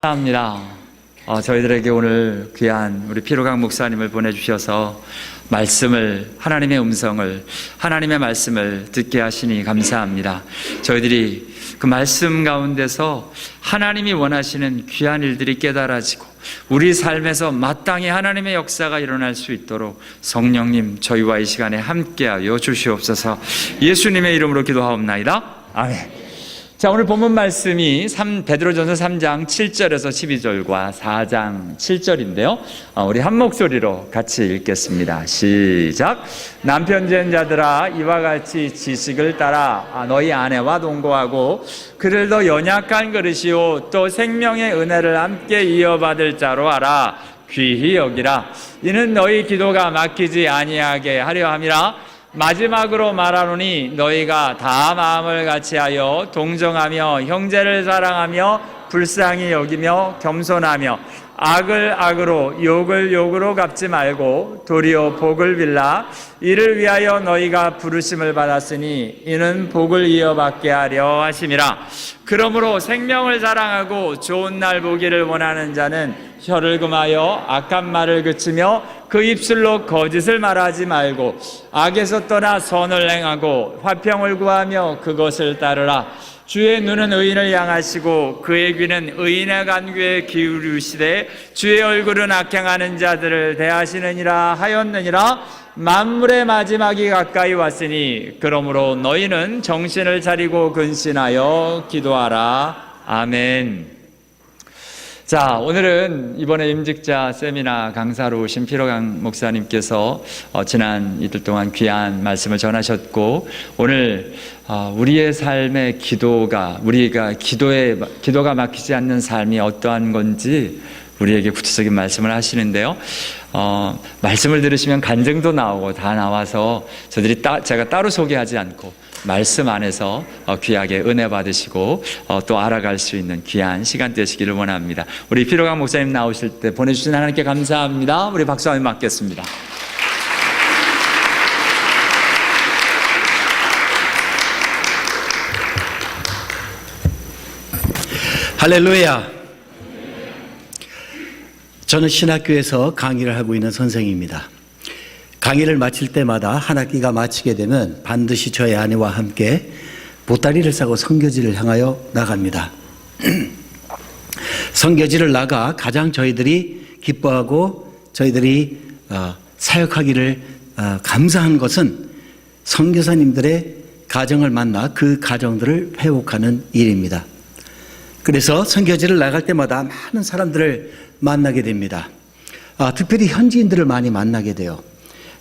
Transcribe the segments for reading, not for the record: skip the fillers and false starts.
감사합니다. 저희들에게 오늘 귀한 우리 피로강 목사님을 보내주셔서 말씀을, 하나님의 음성을, 하나님의 말씀을 듣게 하시니 감사합니다. 저희들이 그 말씀 가운데서 하나님이 원하시는 귀한 일들이 깨달아지고 우리 삶에서 마땅히 하나님의 역사가 일어날 수 있도록 성령님 저희와 이 시간에 함께하여 주시옵소서. 예수님의 이름으로 기도하옵나이다. 아멘. 자, 오늘 본문 말씀이 베드로전서 3장 7절에서 12절과 4장 7절인데요. 우리 한 목소리로 같이 읽겠습니다. 시작. 남편 된 자들아, 이와 같이 지식을 따라 너희 아내와 동거하고 그를 더 연약한 그릇이요 또 생명의 은혜를 함께 이어받을 자로 알아 귀히 여기라. 이는 너희 기도가 막히지 아니하게 하려 함이라. 마지막으로 말하노니 너희가 다 마음을 같이하여 동정하며 형제를 사랑하며 불쌍히 여기며 겸손하며 악을 악으로 욕을 욕으로 갚지 말고 도리어 복을 빌라. 이를 위하여 너희가 부르심을 받았으니 이는 복을 이어받게 하려 하심이라. 그러므로 생명을 사랑하고 좋은 날 보기를 원하는 자는 혀를 금하여 악한 말을 그치며 그 입술로 거짓을 말하지 말고 악에서 떠나 선을 행하고 화평을 구하며 그것을 따르라. 주의 눈은 의인을 향하시고 그의 귀는 의인의 간구에 기울이시되 주의 얼굴은 악행하는 자들을 대하시느니라 하였느니라. 만물의 마지막이 가까이 왔으니 그러므로 너희는 정신을 차리고 근신하여 기도하라. 아멘. 자, 오늘은 이번에 임직자 세미나 강사로 오신 피로강 목사님께서 지난 이틀 동안 귀한 말씀을 전하셨고, 오늘 우리의 삶의 우리가 기도가 막히지 않는 삶이 어떠한 건지 우리에게 구체적인 말씀을 하시는데요. 말씀을 들으시면 간증도 나오고 다 나와서 제가 따로 소개하지 않고 말씀 안에서 귀하게 은혜 받으시고 또 알아갈 수 있는 귀한 시간 되시기를 원합니다. 우리 피로강 목사님 나오실 때 보내주신 하나님께 감사합니다. 우리 박수 한번 맞겠습니다. 할렐루야. 저는 신학교에서 강의를 하고 있는 선생입니다. 강의를 마칠 때마다 한 학기가 마치게 되면 반드시 저의 아내와 함께 보따리를 싸고 선교지를 향하여 나갑니다. 선교지를 나가 가장 저희들이 기뻐하고 저희들이 사역하기를 감사한 것은 선교사님들의 가정을 만나 그 가정들을 회복하는 일입니다. 그래서 선교지를 나갈 때마다 많은 사람들을 만나게 됩니다. 특별히 현지인들을 많이 만나게 돼요.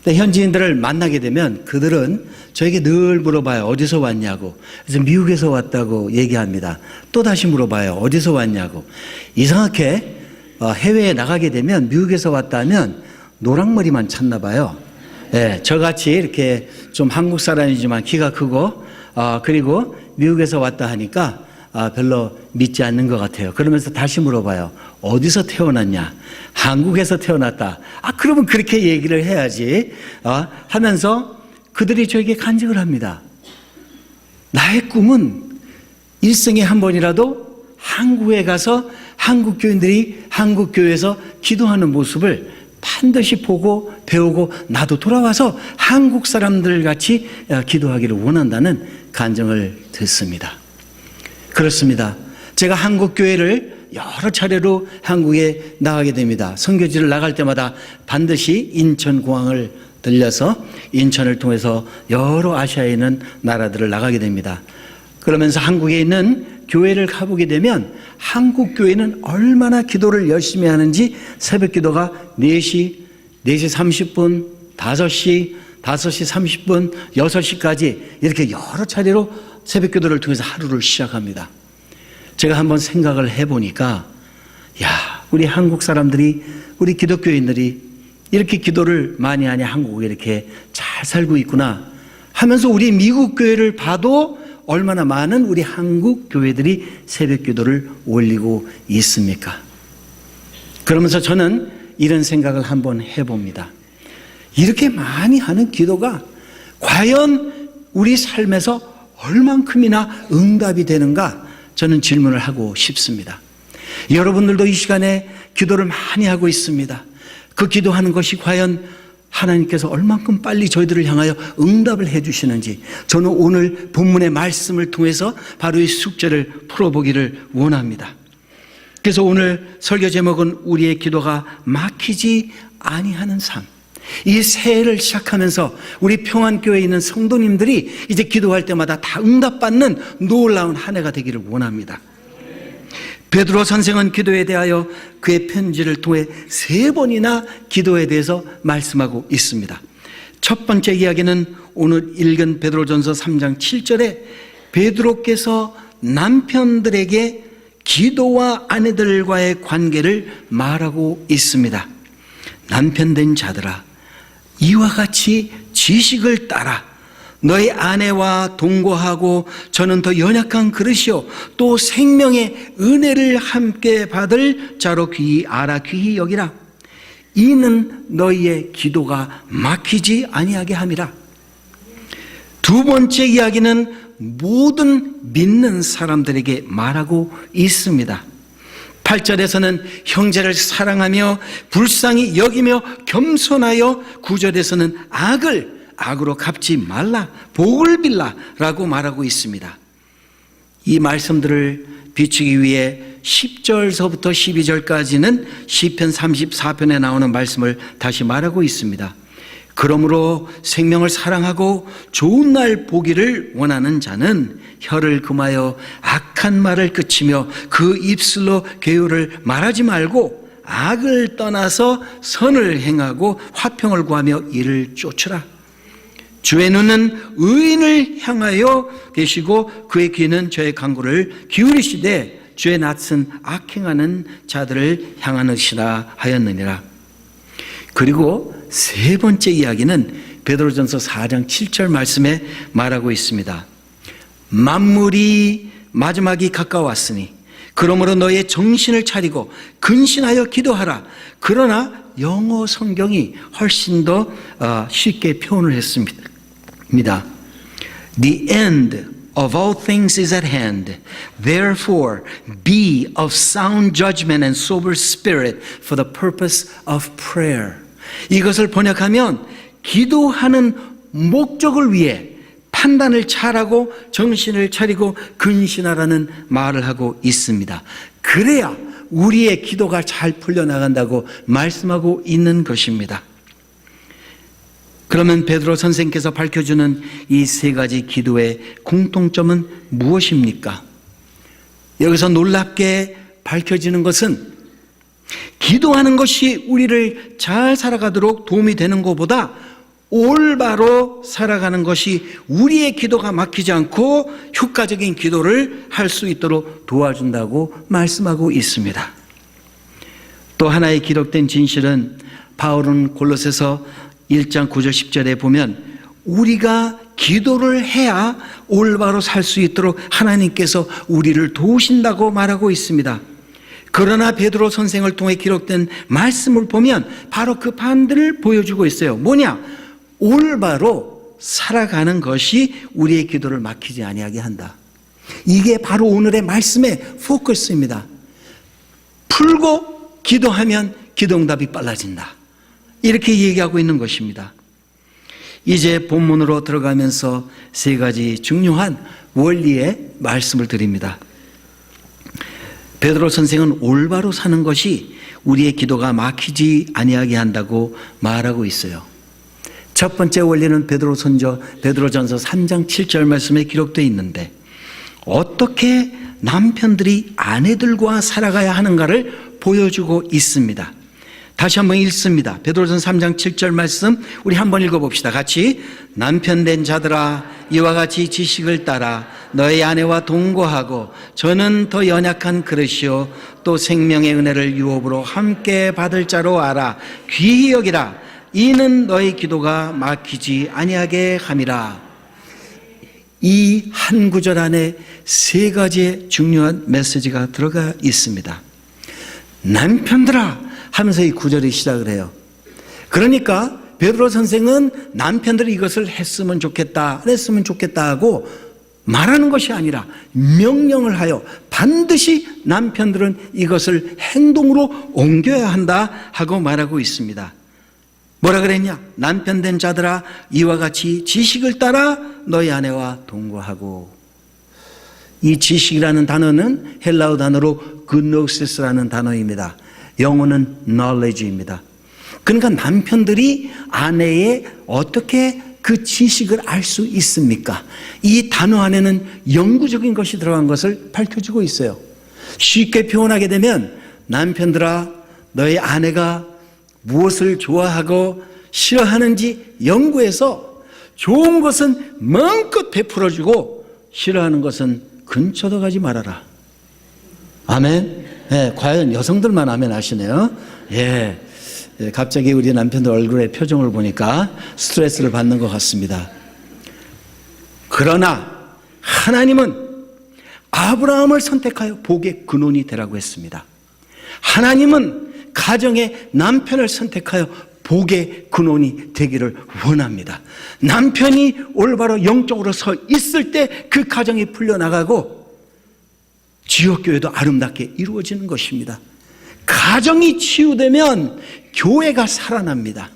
현지인들을 만나게 되면 그들은 저에게 늘 물어봐요. 어디서 왔냐고. 그래서 미국에서 왔다고 얘기합니다. 또 다시 물어봐요. 어디서 왔냐고. 이상하게 해외에 나가게 되면 미국에서 왔다면 노랑머리만 찾나 봐요. 네, 저같이 이렇게 좀 한국 사람이지만 키가 크고 그리고 미국에서 왔다 하니까 별로 믿지 않는 것 같아요. 그러면서 다시 물어봐요. 어디서 태어났냐? 한국에서 태어났다. 그러면 그렇게 얘기를 해야지. 하면서 그들이 저에게 간증을 합니다. 나의 꿈은 일생에 한 번이라도 한국에 가서 한국 교인들이 한국 교회에서 기도하는 모습을 반드시 보고 배우고 나도 돌아와서 한국 사람들 같이 기도하기를 원한다는 간증을 듣습니다. 그렇습니다. 제가 한국 교회를 여러 차례로 한국에 나가게 됩니다. 선교지를 나갈 때마다 반드시 인천공항을 들려서 인천을 통해서 여러 아시아에 있는 나라들을 나가게 됩니다. 그러면서 한국에 있는 교회를 가보게 되면 한국 교회는 얼마나 기도를 열심히 하는지 새벽 기도가 4시 30분, 5시 30분, 6시까지 이렇게 여러 차례로 새벽 기도를 통해서 하루를 시작합니다. 제가 한번 생각을 해보니까 우리 한국 사람들이, 우리 기독교인들이 이렇게 기도를 많이 하냐, 한국에 이렇게 잘 살고 있구나 하면서 우리 미국 교회를 봐도 얼마나 많은 우리 한국 교회들이 새벽 기도를 올리고 있습니까? 그러면서 저는 이런 생각을 한번 해봅니다. 이렇게 많이 하는 기도가 과연 우리 삶에서 얼만큼이나 응답이 되는가, 저는 질문을 하고 싶습니다. 여러분들도 이 시간에 기도를 많이 하고 있습니다. 그 기도하는 것이 과연 하나님께서 얼만큼 빨리 저희들을 향하여 응답을 해 주시는지 저는 오늘 본문의 말씀을 통해서 바로 이 숙제를 풀어보기를 원합니다. 그래서 오늘 설교 제목은 우리의 기도가 막히지 아니하는 삶. 이 새해를 시작하면서 우리 평안교회에 있는 성도님들이 이제 기도할 때마다 다 응답받는 놀라운 한 해가 되기를 원합니다. 베드로 선생은 기도에 대하여 그의 편지를 통해 3번이나 기도에 대해서 말씀하고 있습니다. 첫 번째 이야기는 오늘 읽은 베드로전서 3장 7절에 베드로께서 남편들에게 기도와 아내들과의 관계를 말하고 있습니다. 남편 된 자들아, 이와 같이 지식을 따라 너희 아내와 동거하고 저는 더 연약한 그릇이요 또 생명의 은혜를 함께 받을 자로 귀히 알아 귀히 여기라. 이는 너희의 기도가 막히지 아니하게 함이라. 두 번째 이야기는 모든 믿는 사람들에게 말하고 있습니다. 8절에서는 형제를 사랑하며 불쌍히 여기며 겸손하여 9절에서는 악으로 갚지 말라 복을 빌라라고 말하고 있습니다. 이 말씀들을 비추기 위해 10절서부터 12절까지는 시편 34편에 나오는 말씀을 다시 말하고 있습니다. 그러므로 생명을 사랑하고 좋은 날 보기를 원하는 자는 혀를 금하여 악한 말을 그치며 그 입술로 괴유를 말하지 말고 악을 떠나서 선을 행하고 화평을 구하며 이를 쫓으라. 주의 눈은 의인을 향하여 계시고 그의 귀는 저의 간구를 기울이시되 주의 낯은 악행하는 자들을 향하느시라 하였느니라. 그리고 세 번째 이야기는 베드로전서 4장 7절 말씀에 말하고 있습니다. 만물이 마지막이 가까웠으니 그러므로 너의 정신을 차리고 근신하여 기도하라. 그러나 영어 성경이 훨씬 더 쉽게 표현을 했습니다. The end of all things is at hand. Therefore, be of sound judgment and sober spirit for the purpose of prayer. 이것을 번역하면 기도하는 목적을 위해 판단을 잘하고 정신을 차리고 근신하라는 말을 하고 있습니다. 그래야 우리의 기도가 잘 풀려나간다고 말씀하고 있는 것입니다. 그러면 베드로 선생께서 밝혀주는 이 세 가지 기도의 공통점은 무엇입니까? 여기서 놀랍게 밝혀지는 것은 기도하는 것이 우리를 잘 살아가도록 도움이 되는 것보다 올바로 살아가는 것이 우리의 기도가 막히지 않고 효과적인 기도를 할 수 있도록 도와준다고 말씀하고 있습니다. 또 하나의 기록된 진실은 바울은 골로새서 1장 9절 10절에 보면 우리가 기도를 해야 올바로 살 수 있도록 하나님께서 우리를 도우신다고 말하고 있습니다. 그러나 베드로 선생을 통해 기록된 말씀을 보면 바로 그 반대를 보여주고 있어요. 뭐냐? 올바로 살아가는 것이 우리의 기도를 막히지 아니하게 한다. 이게 바로 오늘의 말씀의 포커스입니다. 풀고 기도하면 기도응답이 빨라진다. 이렇게 얘기하고 있는 것입니다. 이제 본문으로 들어가면서 세 가지 중요한 원리의 말씀을 드립니다. 베드로 선생은 올바로 사는 것이 우리의 기도가 막히지 아니하게 한다고 말하고 있어요. 첫 번째 원리는 베드로전서 3장 7절 말씀에 기록되어 있는데 어떻게 남편들이 아내들과 살아가야 하는가를 보여주고 있습니다. 다시 한번 읽습니다. 베드로전서 3장 7절 말씀 우리 한번 읽어봅시다. 같이 남편 된 자들아 이와 같이 지식을 따라 너희 아내와 동거하고 저는 더 연약한 그릇이요 또 생명의 은혜를 유업으로 함께 받을 자로 알아 귀히 여기라. 이는 너희 기도가 막히지 아니하게 함이라. 이 한 구절 안에 세 가지의 중요한 메시지가 들어가 있습니다. 남편들아 하면서 이 구절이 시작을 해요. 그러니까 베드로 선생은 남편들이 이것을 했으면 좋겠다, 안 했으면 좋겠다 하고 말하는 것이 아니라 명령을 하여 반드시 남편들은 이것을 행동으로 옮겨야 한다 하고 말하고 있습니다. 뭐라 그랬냐? 남편 된 자들아 이와 같이 지식을 따라 너희 아내와 동거하고. 이 지식이라는 단어는 헬라어 단어로 gnosis 단어입니다. 영어는 knowledge입니다. 그러니까 남편들이 아내의 어떻게 그 지식을 알 수 있습니까? 이 단어 안에는 영구적인 것이 들어간 것을 밝혀주고 있어요. 쉽게 표현하게 되면 남편들아 너희 아내가 무엇을 좋아하고 싫어하는지 연구해서 좋은 것은 마음껏 베풀어주고 싫어하는 것은 근처도 가지 말아라. 아멘. 예, 과연 여성들만 아멘 하시네요. 예. 갑자기 우리 남편들 얼굴의 표정을 보니까 스트레스를 받는 것 같습니다. 그러나 하나님은 아브라함을 선택하여 복의 근원이 되라고 했습니다. 하나님은 가정의 남편을 선택하여 복의 근원이 되기를 원합니다. 남편이 올바로 영적으로 서 있을 때 그 가정이 풀려나가고 지역교회도 아름답게 이루어지는 것입니다. 가정이 치유되면 교회가 살아납니다.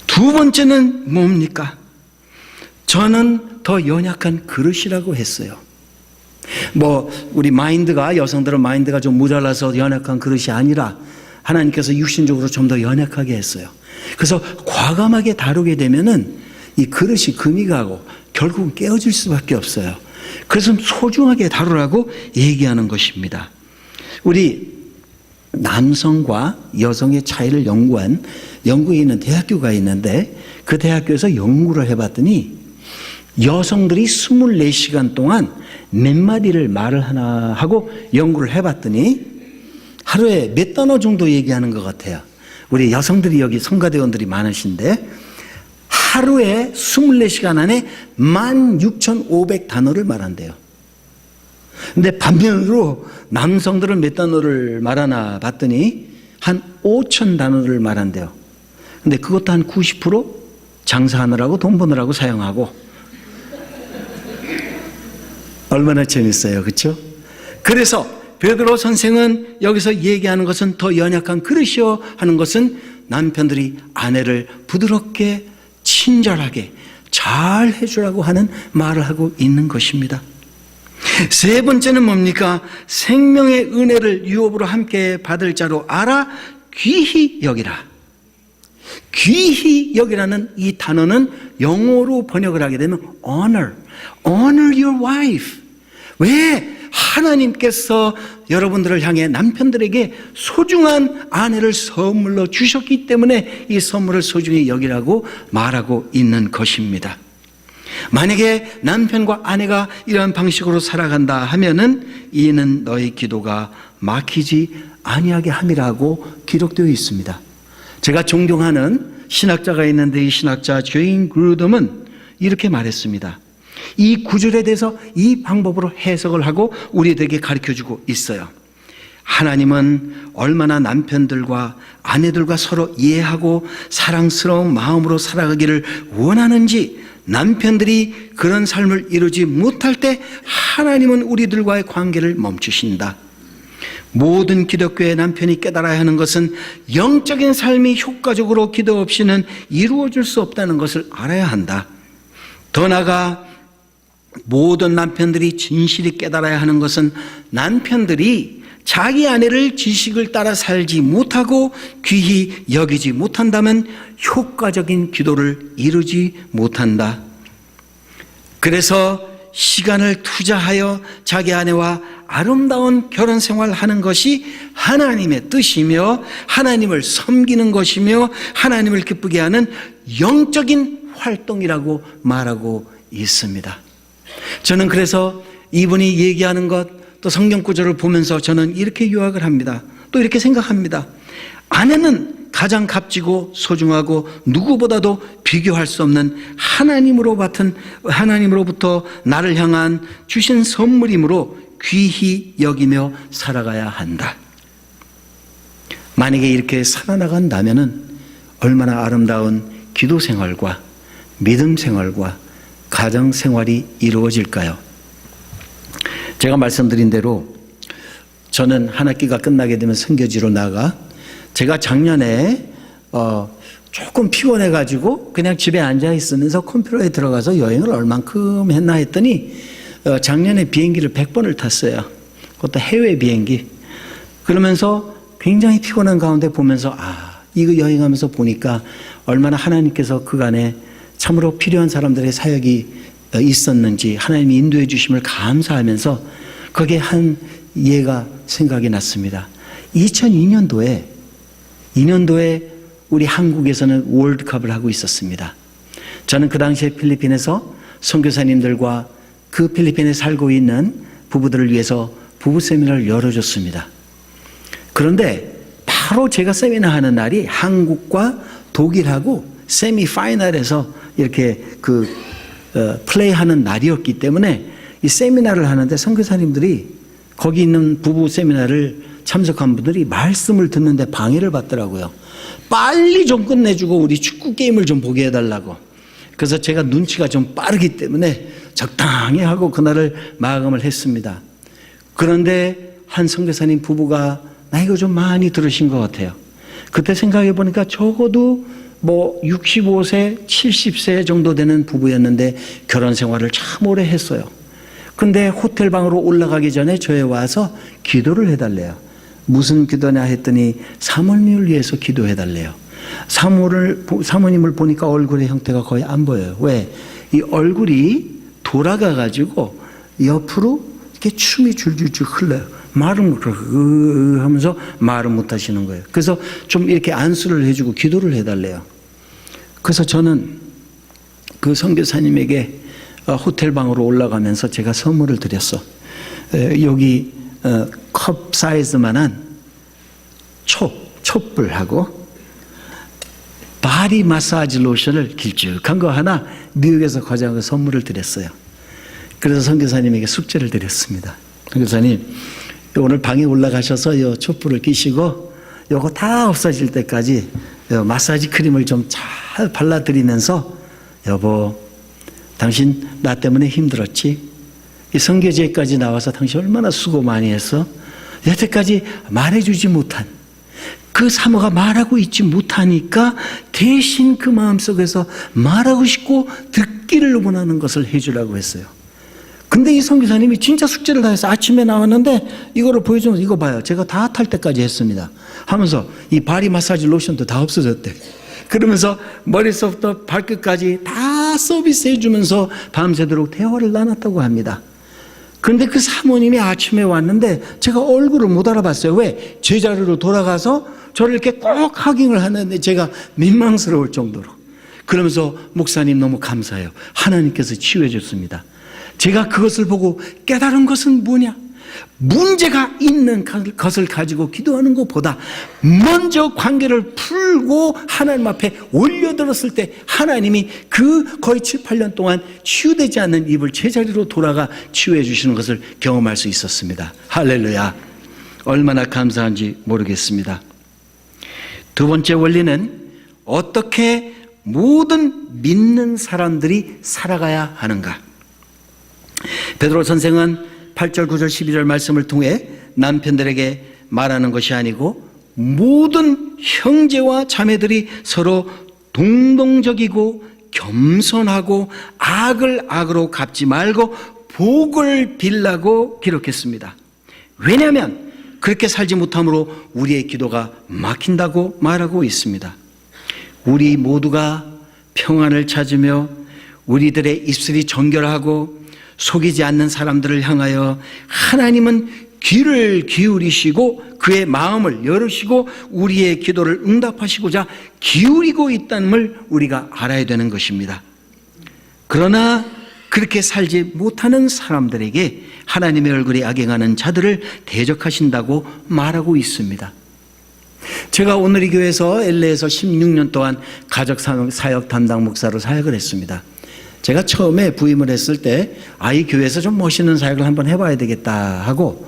두 번째는 뭡니까? 저는 더 연약한 그릇이라고 했어요. 우리 마인드가, 여성들은 마인드가 좀 모자라서 연약한 그릇이 아니라 하나님께서 육신적으로 좀 더 연약하게 했어요. 그래서 과감하게 다루게 되면은 이 그릇이 금이 가고 결국은 깨어질 수밖에 없어요. 그래서 소중하게 다루라고 얘기하는 것입니다. 우리 남성과 여성의 차이를 연구한 영국에 있는 대학교가 있는데 그 대학교에서 연구를 해봤더니 여성들이 24시간 동안 몇 마디를 말을 하나 하고 연구를 해봤더니 하루에 몇 단어 정도 얘기하는 것 같아요. 우리 여성들이 여기 성가대원들이 많으신데 하루에 24시간 안에 16,500단어를 말한대요. 근데 반면으로 남성들은 몇 단어를 말하나 봤더니 한 5,000단어를 말한대요. 근데 그것도 한 90% 장사하느라고 돈 버느라고 사용하고. 얼마나 재밌어요. 그렇죠? 그래서 베드로 선생은 여기서 얘기하는 것은 더 연약한 그릇이요 하는 것은 남편들이 아내를 부드럽게 친절하게 잘 해주라고 하는 말을 하고 있는 것입니다. 세 번째는 뭡니까? 생명의 은혜를 유업으로 함께 받을 자로 알아 귀히 여기라. 귀히 여기라는 이 단어는 영어로 번역을 하게 되면 honor your wife. 왜? 하나님께서 여러분들을 향해 남편들에게 소중한 아내를 선물로 주셨기 때문에 이 선물을 소중히 여기라고 말하고 있는 것입니다. 만약에 남편과 아내가 이러한 방식으로 살아간다 하면은 이는 너희 기도가 막히지 아니하게 함이라고 기록되어 있습니다. 제가 존경하는 신학자가 있는데 이 신학자 제인 그루덤은 이렇게 말했습니다. 이 구절에 대해서 이 방법으로 해석을 하고 우리들에게 가르쳐주고 있어요. 하나님은 얼마나 남편들과 아내들과 서로 이해하고 사랑스러운 마음으로 살아가기를 원하는지, 남편들이 그런 삶을 이루지 못할 때 하나님은 우리들과의 관계를 멈추신다. 모든 기독교의 남편이 깨달아야 하는 것은 영적인 삶이 효과적으로 기도 없이는 이루어질 수 없다는 것을 알아야 한다. 더 나아가 모든 남편들이 진실이 깨달아야 하는 것은 남편들이 자기 아내를 지식을 따라 살지 못하고 귀히 여기지 못한다면 효과적인 기도를 이루지 못한다. 그래서 시간을 투자하여 자기 아내와 아름다운 결혼 생활하는 것이 하나님의 뜻이며 하나님을 섬기는 것이며 하나님을 기쁘게 하는 영적인 활동이라고 말하고 있습니다. 저는 그래서 이분이 얘기하는 것, 또 성경 구절을 보면서 저는 이렇게 요약을 합니다. 또 이렇게 생각합니다. 아내는 가장 값지고 소중하고 누구보다도 비교할 수 없는 하나님으로부터 나를 향한 주신 선물이므로 귀히 여기며 살아가야 한다. 만약에 이렇게 살아나간다면은 얼마나 아름다운 기도 생활과 믿음 생활과 가정 생활이 이루어질까요? 제가 말씀드린 대로 저는 한 학기가 끝나게 되면 선교지로 나가, 제가 작년에 조금 피곤해가지고 그냥 집에 앉아 있으면서 컴퓨터에 들어가서 여행을 얼만큼 했나 했더니 작년에 비행기를 100번을 탔어요. 그것도 해외 비행기. 그러면서 굉장히 피곤한 가운데 보면서 이거 여행하면서 보니까 얼마나 하나님께서 그간에 참으로 필요한 사람들의 사역이 있었는지 하나님이 인도해 주심을 감사하면서 거기에 한 예가 생각이 났습니다. 2002년도에 우리 한국에서는 월드컵을 하고 있었습니다. 저는 그 당시에 필리핀에서 선교사님들과 그 필리핀에 살고 있는 부부들을 위해서 부부 세미나를 열어줬습니다. 그런데 바로 제가 세미나 하는 날이 한국과 독일하고 세미 파이널에서 이렇게 플레이하는 날이었기 때문에 이 세미나를 하는데 선교사님들이 거기 있는 부부 세미나를 참석한 분들이 말씀을 듣는데 방해를 받더라고요. 빨리 좀 끝내주고 우리 축구 게임을 좀 보게 해달라고. 그래서 제가 눈치가 좀 빠르기 때문에 적당히 하고 그날을 마감을 했습니다. 그런데 한 선교사님 부부가 나이가 좀 많이 들으신 것 같아요. 그때 생각해 보니까 적어도 65세, 70세 정도 되는 부부였는데 결혼 생활을 참 오래 했어요. 근데 호텔 방으로 올라가기 전에 저에 와서 기도를 해달래요. 무슨 기도냐 했더니 사모님을 위해서 기도해달래요. 사모님을 보니까 얼굴의 형태가 거의 안 보여요. 왜? 이 얼굴이 돌아가가지고 옆으로 이렇게 춤이 줄줄줄 흘러요. 말은 하면서 말은 못 하시는 거예요. 그래서 좀 이렇게 안수를 해주고 기도를 해달래요. 그래서 저는 그 선교사님에게 호텔 방으로 올라가면서 제가 선물을 드렸어. 여기 컵 사이즈만한 촛불하고 바디 마사지 로션을 길쭉한 거 하나 미국에서 가져온 선물을 드렸어요. 그래서 선교사님에게 숙제를 드렸습니다. 선교사님, 오늘 방에 올라가셔서 이 촛불을 끼시고 요거 다 없어질 때까지 마사지 크림을 좀 잘 발라드리면서 여보, 당신 나 때문에 힘들었지? 이 선교제까지 나와서 당신 얼마나 수고 많이 했어? 여태까지 말해주지 못한 그 사모가 말하고 있지 못하니까 대신 그 마음속에서 말하고 싶고 듣기를 원하는 것을 해주라고 했어요. 근데 이 선교사님이 진짜 숙제를 다 해서 아침에 나왔는데 이거를 보여주면서 이거 봐요. 제가 다 탈 때까지 했습니다. 하면서 이 바디 마사지 로션도 다 없어졌대. 그러면서 머리서부터 발끝까지 다 서비스 해주면서 밤새도록 대화를 나눴다고 합니다. 그런데 그 사모님이 아침에 왔는데 제가 얼굴을 못 알아봤어요. 왜? 제자리로 돌아가서 저를 이렇게 꼭 하깅을 하는데 제가 민망스러울 정도로. 그러면서 목사님 너무 감사해요. 하나님께서 치유해 줬습니다. 제가 그것을 보고 깨달은 것은 뭐냐? 문제가 있는 것을 가지고 기도하는 것보다 먼저 관계를 풀고 하나님 앞에 올려들었을 때 하나님이 그 거의 7, 8년 동안 치유되지 않는 입을 제자리로 돌아가 치유해 주시는 것을 경험할 수 있었습니다. 할렐루야. 얼마나 감사한지 모르겠습니다. 두 번째 원리는 어떻게 모든 믿는 사람들이 살아가야 하는가? 베드로 선생은 8절, 9절, 12절 말씀을 통해 남편들에게 말하는 것이 아니고 모든 형제와 자매들이 서로 동동적이고 겸손하고 악을 악으로 갚지 말고 복을 빌라고 기록했습니다. 왜냐하면 그렇게 살지 못함으로 우리의 기도가 막힌다고 말하고 있습니다. 우리 모두가 평안을 찾으며 우리들의 입술이 정결하고 속이지 않는 사람들을 향하여 하나님은 귀를 기울이시고 그의 마음을 열으시고 우리의 기도를 응답하시고자 기울이고 있다는 우리가 알아야 되는 것입니다. 그러나 그렇게 살지 못하는 사람들에게 하나님의 얼굴이 악행하는 자들을 대적하신다고 말하고 있습니다. 제가 오늘 이 교회에서 LA에서 16년 동안 가족사역 담당 목사로 사역을 했습니다. 제가 처음에 부임을 했을 때 이 교회에서 좀 멋있는 사역을 한번 해봐야 되겠다 하고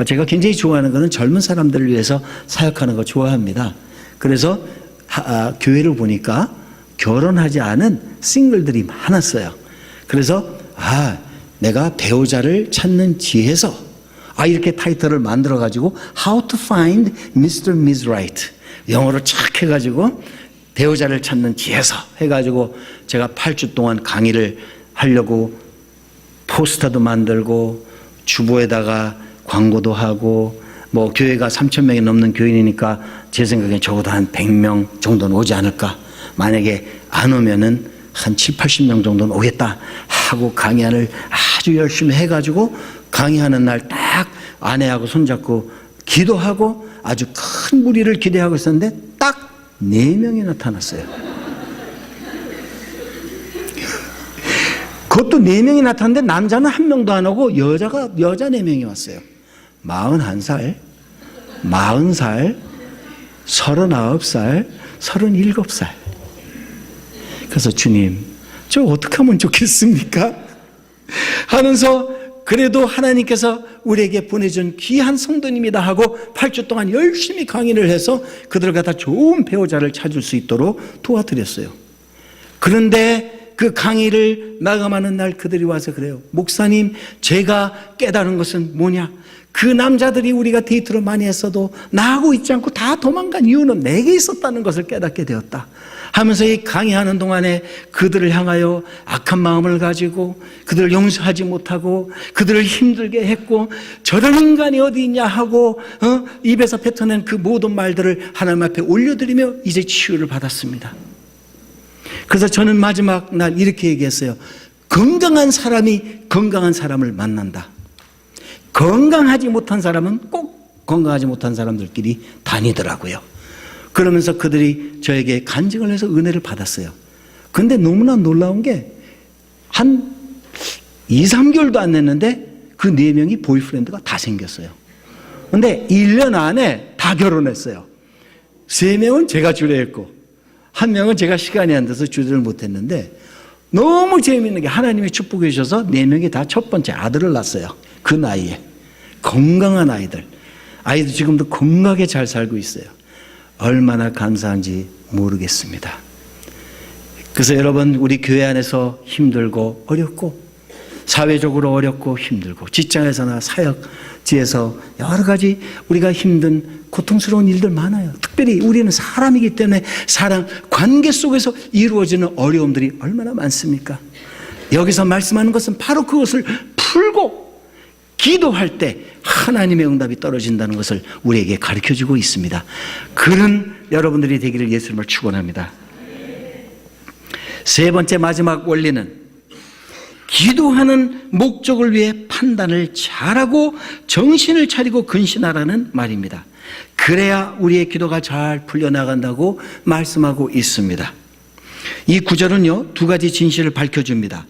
제가 굉장히 좋아하는 것은 젊은 사람들을 위해서 사역하는 거 좋아합니다. 그래서 교회를 보니까 결혼하지 않은 싱글들이 많았어요. 그래서 내가 배우자를 찾는 지혜서 이렇게 타이틀을 만들어 가지고 How to Find Mr. and Ms. Right 영어로 착 해가지고 배우자를 찾는 지혜서 해가지고 제가 8주 동안 강의를 하려고 포스터도 만들고 주보에다가 광고도 하고 뭐 교회가 3,000명이 넘는 교인이니까 제 생각엔 적어도 한 100명 정도는 오지 않을까. 만약에 안 오면은 한 7, 80명 정도는 오겠다 하고 강의를 아주 열심히 해가지고 강의하는 날 딱 아내하고 손잡고 기도하고 아주 큰 무리를 기대하고 있었는데 딱 4명이 나타났어요. 그것도 4명이 나타났는데 남자는 1명도 안 오고 여자 4명이 왔어요. 41살, 40살, 39살, 37살. 그래서 주님, 저 어떻게 하면 좋겠습니까? 하면서 그래도 하나님께서 우리에게 보내준 귀한 성도님이다 하고 8주 동안 열심히 강의를 해서 그들과 다 좋은 배우자를 찾을 수 있도록 도와드렸어요. 그런데 그 강의를 마감하는 날 그들이 와서 그래요. 목사님, 제가 깨달은 것은 뭐냐? 그 남자들이 우리가 데이트를 많이 했어도 나하고 있지 않고 다 도망간 이유는 내게 있었다는 것을 깨닫게 되었다 하면서 이 강의하는 동안에 그들을 향하여 악한 마음을 가지고 그들을 용서하지 못하고 그들을 힘들게 했고 저런 인간이 어디 있냐 하고 입에서 뱉어낸 그 모든 말들을 하나님 앞에 올려드리며 이제 치유를 받았습니다. 그래서 저는 마지막 날 이렇게 얘기했어요. 건강한 사람이 건강한 사람을 만난다. 건강하지 못한 사람은 꼭 건강하지 못한 사람들끼리 다니더라고요. 그러면서 그들이 저에게 간증을 해서 은혜를 받았어요. 그런데 너무나 놀라운 게 한 2, 3개월도 안 됐는데 그 4명이 보이프렌드가 다 생겼어요. 그런데 1년 안에 다 결혼했어요. 3명은 제가 주례했고 1명은 제가 시간이 안 돼서 주례를 못했는데 너무 재미있는 게 하나님의 축복해 주셔서 4명이 다 첫 번째 아들을 낳았어요. 그 나이에. 건강한 아이들 지금도 건강하게 잘 살고 있어요. 얼마나 감사한지 모르겠습니다. 그래서 여러분, 우리 교회 안에서 힘들고 어렵고 사회적으로 어렵고 힘들고 직장에서나 사역지에서 여러 가지 우리가 힘든 고통스러운 일들 많아요. 특별히 우리는 사람이기 때문에 사람 관계 속에서 이루어지는 어려움들이 얼마나 많습니까? 여기서 말씀하는 것은 바로 그것을 풀고 기도할 때 하나님의 응답이 떨어진다는 것을 우리에게 가르쳐주고 있습니다. 그런 여러분들이 되기를 예수님을 축원합니다. 세 번째 마지막 원리는 기도하는 목적을 위해 판단을 잘하고 정신을 차리고 근신하라는 말입니다. 그래야 우리의 기도가 잘 풀려나간다고 말씀하고 있습니다. 이 구절은요, 2가지 진실을 밝혀줍니다.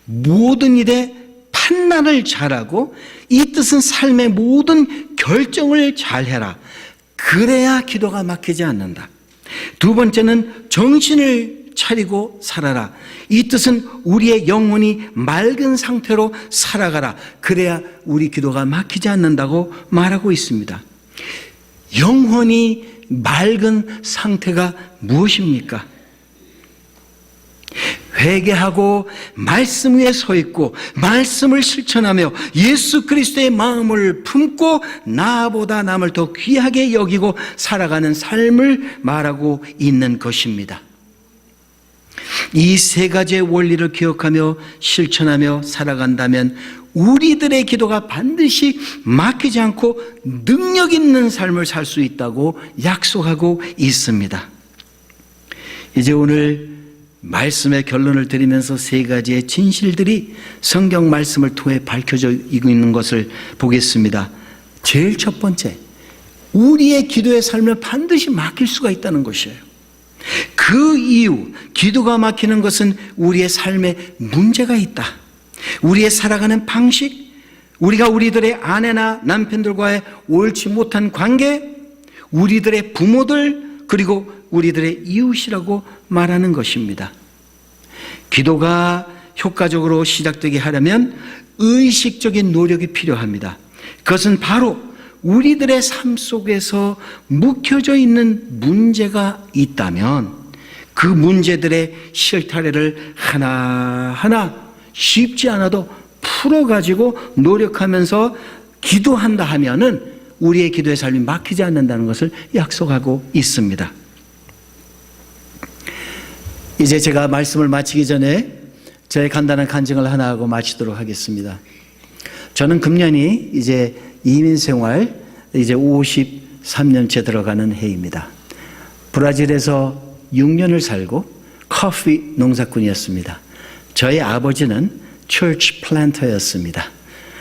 모든 일에 판단을 잘하고 이 뜻은 삶의 모든 결정을 잘해라. 그래야 기도가 막히지 않는다. 2번째는 정신을 차리고 살아라. 이 뜻은 우리의 영혼이 맑은 상태로 살아가라. 그래야 우리 기도가 막히지 않는다고 말하고 있습니다. 영혼이 맑은 상태가 무엇입니까? 회개하고 말씀 위에 서 있고 말씀을 실천하며 예수 그리스도의 마음을 품고 나보다 남을 더 귀하게 여기고 살아가는 삶을 말하고 있는 것입니다. 이 3가지의 원리를 기억하며 실천하며 살아간다면 우리들의 기도가 반드시 막히지 않고 능력 있는 삶을 살 수 있다고 약속하고 있습니다. 이제 오늘 말씀의 결론을 드리면서 3가지의 진실들이 성경 말씀을 통해 밝혀져 있는 것을 보겠습니다. 제일 첫 번째, 우리의 기도의 삶을 반드시 막힐 수가 있다는 것이에요. 그 이유, 기도가 막히는 것은 우리의 삶에 문제가 있다. 우리의 살아가는 방식, 우리가 우리들의 아내나 남편들과의 옳지 못한 관계, 우리들의 부모들, 그리고 우리들의 이웃이라고 말하는 것입니다. 기도가 효과적으로 시작되게 하려면 의식적인 노력이 필요합니다. 그것은 바로 우리들의 삶 속에서 묵혀져 있는 문제가 있다면 그 문제들의 실타래를 하나하나 쉽지 않아도 풀어가지고 노력하면서 기도한다 하면은 우리의 기도의 삶이 막히지 않는다는 것을 약속하고 있습니다. 이제 제가 말씀을 마치기 전에 저의 간단한 간증을 하나 하고 마치도록 하겠습니다. 저는 금년이 이제 이민 생활 이제 53년째 들어가는 해입니다. 브라질에서 6년을 살고 커피 농사꾼이었습니다. 저희 아버지는 church planter였습니다.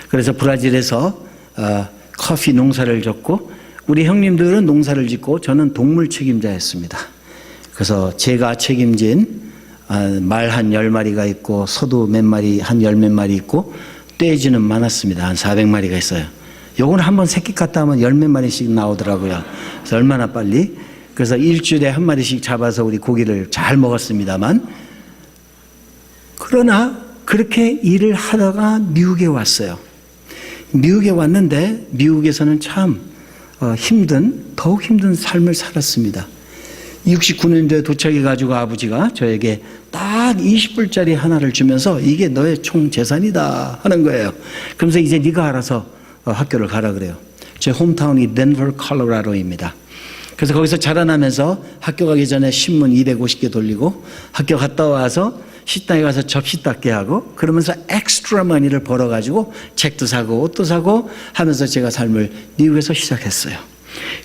그래서 브라질에서 커피 농사를 졌고 우리 형님들은 농사를 짓고 저는 동물 책임자였습니다. 그래서 제가 책임진 말 한 10마리가 있고 소도 몇 마리 한 10몇 마리 있고 떼지는 많았습니다. 한 400마리가 있어요. 요건 한번 새끼 갔다 하면 10몇 마리씩 나오더라고요. 그래서 얼마나 빨리. 그래서 일주일에 한 마리씩 잡아서 우리 고기를 잘 먹었습니다만, 그러나 그렇게 일을 하다가 미국에 왔어요. 미국에 왔는데 미국에서는 참 더욱 힘든 삶을 살았습니다. 69년도에 도착해가지고 아버지가 저에게 딱 20불짜리 하나를 주면서 이게 너의 총 재산이다 하는 거예요. 그러면서 이제 네가 알아서 학교를 가라 그래요. 제 홈타운이 덴버, 콜로라도입니다. 그래서 거기서 자라나면서 학교 가기 전에 신문 250개 돌리고 학교 갔다 와서 식당에 가서 접시 닦게 하고 그러면서 엑스트라 머니를 벌어가지고 책도 사고 옷도 사고 하면서 제가 삶을 미국에서 시작했어요.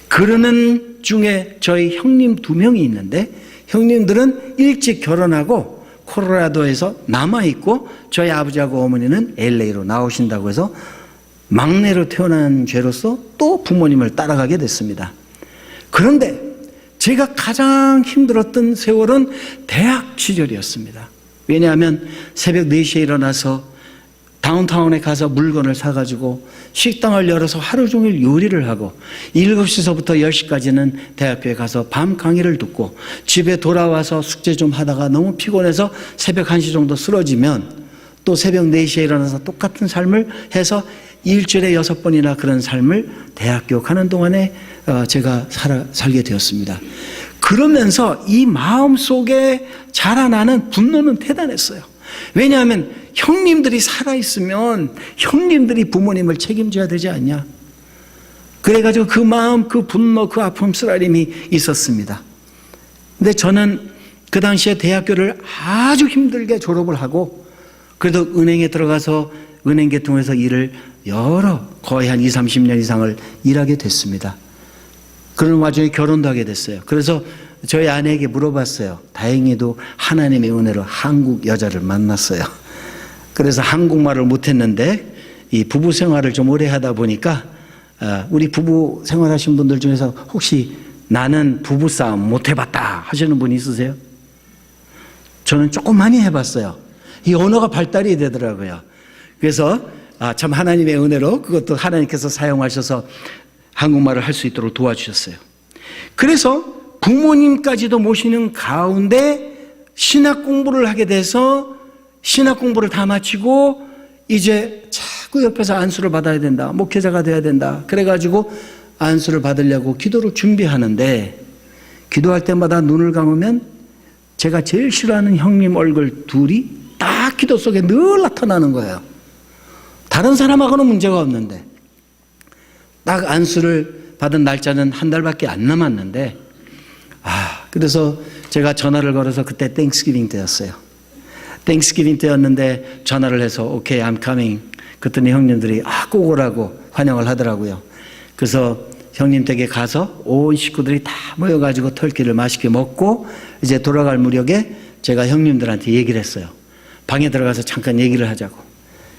그러는 중에 저희 형님 2명이 있는데 형님들은 일찍 결혼하고 콜로라도에서 남아있고 저희 아버지하고 어머니는 LA로 나오신다고 해서 막내로 태어난 죄로서 또 부모님을 따라가게 됐습니다. 그런데 제가 가장 힘들었던 세월은 대학 시절이었습니다. 왜냐하면 새벽 4시에 일어나서 다운타운에 가서 물건을 사가지고 식당을 열어서 하루 종일 요리를 하고 7시서부터 10시까지는 대학교에 가서 밤 강의를 듣고 집에 돌아와서 숙제 좀 하다가 너무 피곤해서 새벽 1시 정도 쓰러지면 또 새벽 4시에 일어나서 똑같은 삶을 해서 일주일에 6번이나 그런 삶을 대학교 가는 동안에 제가 살게 되었습니다. 그러면서 이 마음 속에 자라나는 분노는 대단했어요. 왜냐하면 형님들이 살아있으면 형님들이 부모님을 책임져야 되지 않냐. 그래가지고 그 마음, 그 분노, 그 아픔, 쓰라림이 있었습니다. 근데 저는 그 당시에 대학교를 아주 힘들게 졸업을 하고 그래도 은행에 들어가서 은행 계통에서 일을 거의 한 20, 30년 이상을 일하게 됐습니다. 그런 와중에 결혼도 하게 됐어요. 그래서 저희 아내에게 물어봤어요. 다행히도 하나님의 은혜로 한국 여자를 만났어요. 그래서 한국말을 못했는데 이 부부 생활을 좀 오래 하다 보니까 우리 부부 생활하신 분들 중에서 혹시 나는 부부싸움 못 해봤다 하시는 분 있으세요? 저는 조금 많이 해봤어요. 이 언어가 발달이 되더라고요. 그래서 참 하나님의 은혜로 그것도 하나님께서 사용하셔서 한국말을 할 수 있도록 도와주셨어요. 그래서 부모님까지도 모시는 가운데 신학 공부를 하게 돼서 신학 공부를 다 마치고 이제 자꾸 옆에서 안수를 받아야 된다. 목회자가 돼야 된다. 그래가지고 안수를 받으려고 기도를 준비하는데 기도할 때마다 눈을 감으면 제가 제일 싫어하는 형님 얼굴 둘이 딱 기도 속에 늘 나타나는 거예요. 다른 사람하고는 문제가 없는데 딱 안수를 받은 날짜는 한 달밖에 안 남았는데 그래서 제가 전화를 걸어서 그때 땡스기빙 때였어요. 땡스기빙 때였는데 전화를 해서 오케이, I'm coming. 그랬더니 형님들이 꼭 오라고 환영을 하더라고요. 그래서 형님 댁에 가서 온 식구들이 다 모여가지고 터키를 맛있게 먹고 이제 돌아갈 무렵에 제가 형님들한테 얘기를 했어요. 방에 들어가서 잠깐 얘기를 하자고.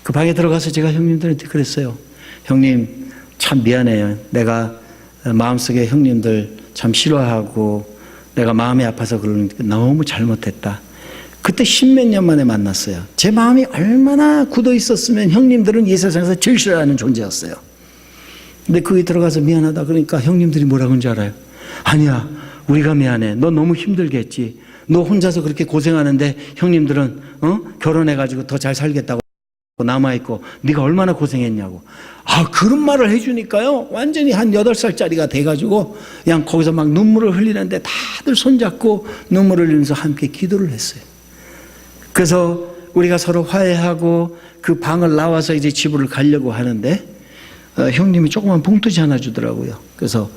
그 방에 들어가서 제가 형님들한테 그랬어요. 형님 참 미안해요. 내가 마음속에 형님들 참 싫어하고 내가 마음이 아파서 그러니까 너무 잘못했다. 그때 10몇 년 만에 만났어요. 제 마음이 얼마나 굳어 있었으면 형님들은 이 세상에서 제일 싫어하는 존재였어요. 근데 거기 들어가서 미안하다 그러니까 형님들이 뭐라고 하는지 알아요? 아니야, 우리가 미안해. 너 너무 힘들게 했지. 너 혼자서 그렇게 고생하는데 형님들은 결혼해가지고 더 잘 살겠다고 남아있고 네가 얼마나 고생했냐고. 그런 말을 해주니까요, 완전히 한 8살짜리가 돼가지고 그냥 거기서 막 눈물을 흘리는데 다들 손잡고 눈물을 흘리면서 함께 기도를 했어요. 그래서 우리가 서로 화해하고 그 방을 나와서 이제 집으로 가려고 하는데 형님이 조그만 봉투지 하나 주더라고요. 그래서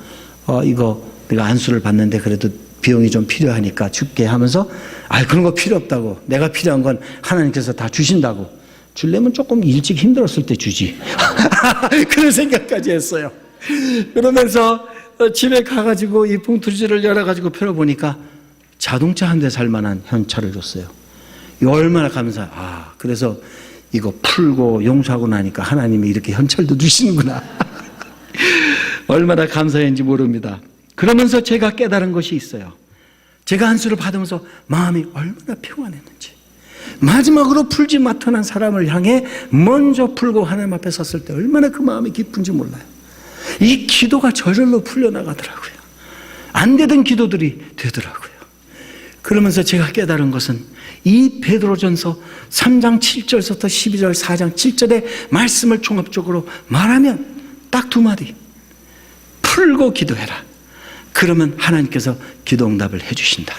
이거 내가 안수를 받는데 그래도 비용이 좀 필요하니까 줄게 하면서 그런 거 필요 없다고, 내가 필요한 건 하나님께서 다 주신다고, 주려면 조금 일찍 힘들었을 때 주지. 그런 생각까지 했어요. 그러면서 집에 가가지고 이 봉투지를 열어가지고 펴보니까 자동차 한 대 살 만한 현찰을 줬어요. 이거 얼마나 감사해. 그래서 이거 풀고 용서하고 나니까 하나님이 이렇게 현찰도 주시는구나. 얼마나 감사했는지 모릅니다. 그러면서 제가 깨달은 것이 있어요. 제가 안수를 받으면서 마음이 얼마나 평안했는지. 마지막으로 풀지 못한 사람을 향해 먼저 풀고 하나님 앞에 섰을 때 얼마나 그 마음이 기쁜지 몰라요. 이 기도가 저절로 풀려나가더라고요. 안 되던 기도들이 되더라고요. 그러면서 제가 깨달은 것은 이 베드로전서 3장 7절부터 12절 4장 7절의 말씀을 종합적으로 말하면 딱 2마디. 풀고 기도해라. 그러면 하나님께서 기도 응답을 해주신다.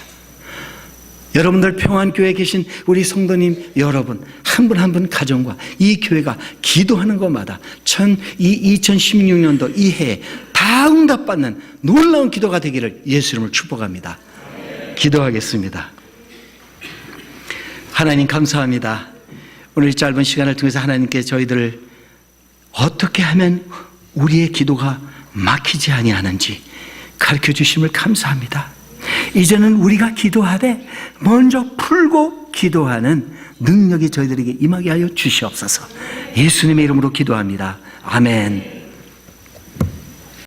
여러분들 평안교회에 계신 우리 성도님 여러분, 한 분 한 분 가정과 이 교회가 기도하는 것마다 2016년도 이 해에 다 응답받는 놀라운 기도가 되기를 예수 이름으로 축복합니다. 기도하겠습니다. 하나님 감사합니다. 오늘 이 짧은 시간을 통해서 하나님께 저희들을 어떻게 하면 우리의 기도가 막히지 아니하는지 가르쳐 주심을 감사합니다. 이제는 우리가 기도하되 먼저 풀고 기도하는 능력이 저희들에게 임하게 하여 주시옵소서. 예수님의 이름으로 기도합니다. 아멘.